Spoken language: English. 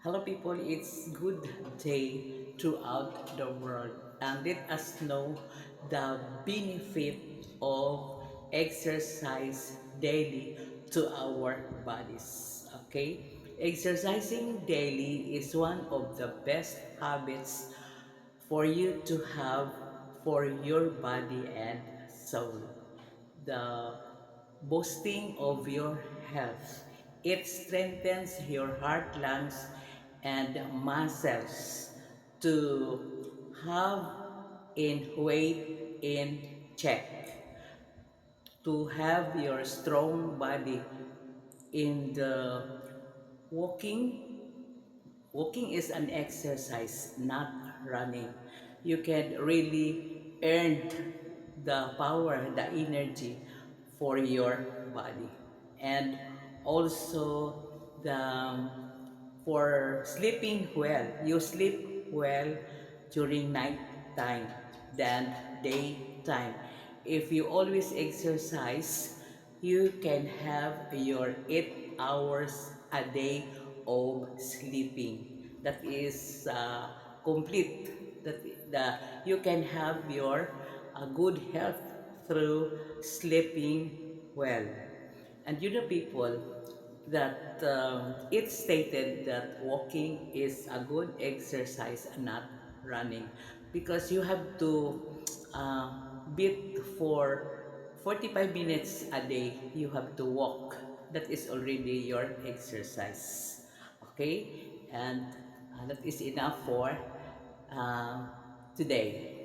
Hello people, it's good day throughout the world and let us know the benefit of exercise daily to our bodies. Okay? Exercising daily is one of the best habits for you to have for your body and soul. The boosting of your health. It strengthens your heart, lungs, and muscles to have in weight in check, to have your strong body in the walking. Walking is an exercise, not running. You can really earn the power, the energy for your body. And also for sleeping well. You sleep well during night time than daytime. If you always exercise, you can have your 8 hours a day of sleeping. That is complete. You can have your good health through sleeping well. And you know, people, that it's stated that walking is a good exercise and not running because you have to beat for 45 minutes a day. You have to walk. That is already your exercise. Okay? And that is enough for today.